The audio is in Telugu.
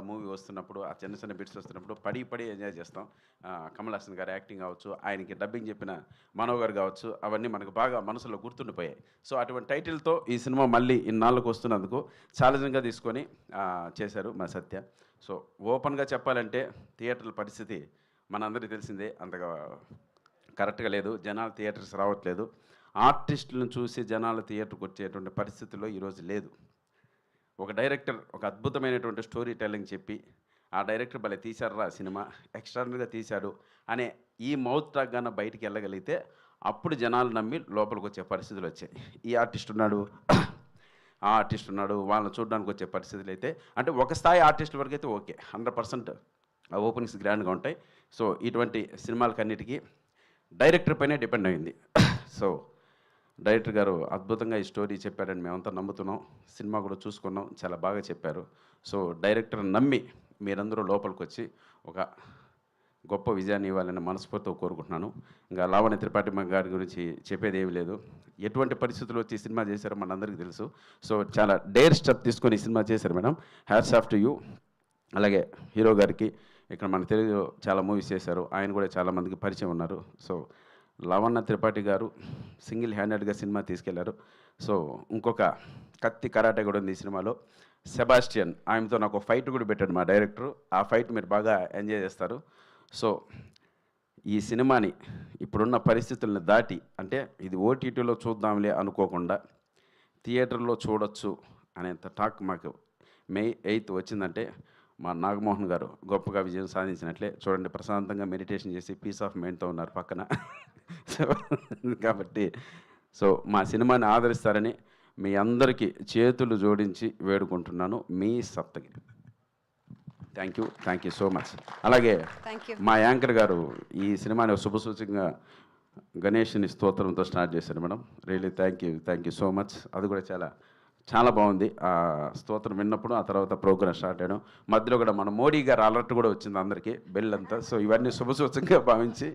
మూవీ వస్తున్నప్పుడు, ఆ చిన్న చిన్న బిట్స్ వస్తున్నప్పుడు పడి పడి ఎంజాయ్ చేస్తాం. కమల్ హాసన్ గారి యాక్టింగ్ కావచ్చు, ఆయనకి డబ్బింగ్ చెప్పిన మనో గారు కావచ్చు, అవన్నీ మనకు బాగా మనసులో గుర్తుండిపోయాయి. సో అటువంటి టైటిల్‌తో ఈ సినిమా మళ్ళీ ఇన్నాళ్ళకు వస్తున్నందుకు ఛాలెంజింగ్‌గా తీసుకొని చేశారు మా సత్య. సో ఓపెన్‌గా చెప్పాలంటే థియేటర్ల పరిస్థితి మనందరికీ తెలిసిందే. అంతగా కరెక్ట్‌గా లేదు. జనాలు థియేటర్స్ రావట్లేదు. ఆర్టిస్టులను చూసి జనాలు థియేటర్‌కి వచ్చేటువంటి పరిస్థితిలో ఈరోజు లేదు. ఒక డైరెక్టర్ ఒక అద్భుతమైనటువంటి స్టోరీ టెల్లింగ్ చెప్పి, ఆ డైరెక్టర్ భలే తీశారురా సినిమా, ఎక్స్ట్రార్డినరీగా తీశాడు అనే ఈ మౌత్ టాక్ గాన బయటికి వెళ్ళగలిగితే, అప్పుడు జనాలు నమ్మి లోపలికొచ్చే పరిస్థితులు వచ్చాయి. ఈ ఆర్టిస్ట్ ఉన్నాడు, ఆ ఆర్టిస్ట్ ఉన్నాడు, వాళ్ళని చూడడానికి వచ్చే పరిస్థితులు అయితే అంటే ఒక స్థాయి ఆర్టిస్టుల వరకైతే ఓకే. 100% ఆ ఓపెనింగ్స్ గ్రాండ్‌గా ఉంటాయి. సో ఇటువంటి సినిమాలకన్నిటికీ డైరెక్టర్ పైనే డిపెండ్ అయింది. సో డైరెక్టర్ గారు అద్భుతంగా ఈ స్టోరీ చెప్పారని మేమంతా నమ్ముతున్నాం. సినిమా కూడా చూసుకున్నాం. చాలా బాగా చెప్పారు. సో డైరెక్టర్‌ని నమ్మి మీరందరూ లోపలికొచ్చి ఒక గొప్ప విజయాన్ని ఇవ్వాలని మనస్ఫూర్తిగా కోరుకుంటున్నాను. ఇంకా లావణ్య త్రిపాఠి గారి గురించి చెప్పేదేమీ లేదు. ఎటువంటి పరిస్థితుల్లో వచ్చి ఈ సినిమా చేశారో మనందరికీ తెలుసు. సో చాలా డేర్ స్టెప్ తీసుకొని ఈ సినిమా చేశారు madam. Hats off to you. అలాగే హీరో గారికి ఇక్కడ మన తెలుగులో చాలా మూవీస్ చేశారు. ఆయన కూడా చాలామందికి పరిచయం ఉన్నారు. సో లావణ్య త్రిపాఠి గారు సింగిల్ హ్యాండెడ్గా సినిమా తీసుకెళ్లారు. సో ఇంకొక కత్తి కరాటే కూడా ఉంది ఈ సినిమాలో. సెబాస్టియన్ ఆయనతో నాకు ఒక ఫైట్ కూడా పెట్టాడు మా డైరెక్టరు. ఆ ఫైట్ మీరు బాగా ఎంజాయ్ చేస్తారు. సో ఈ సినిమాని ఇప్పుడున్న పరిస్థితులను దాటి అంటే ఇది ఓటీటీలో చూద్దాంలే అనుకోకుండా థియేటర్లో చూడొచ్చు అనేంత టాక్ మాకు మే 8 వచ్చిందంటే మా నాగమోహన్ గారు గొప్పగా విజయం సాధించినట్లే. చూడండి ప్రశాంతంగా మెడిటేషన్ చేసి పీస్ ఆఫ్ మైండ్తో ఉన్నారు పక్కన. సో కాబట్టి సో మా సినిమాని ఆదరిస్తారని మీ అందరికీ చేతులు జోడించి వేడుకుంటున్నాను. మీ Saptagiri. Thank you so much. అలాగే మా యాంకర్ గారు ఈ సినిమాని శుభసూచకంగా గణేష్ని స్తోత్రంతో స్టార్ట్ చేశారు madam. Really thank you so much. అది కూడా చాలా బాగుంది. ఆ స్తోత్రం విన్నప్పుడు ఆ తర్వాత ప్రోగ్రామ్ స్టార్ట్ అయ్యడం మధ్యలో కూడా మన మోడీ గారు అలర్ట్ కూడా వచ్చింది అందరికీ బెల్ అంతా. సో ఇవన్నీ శుభసూచకంగా భావించి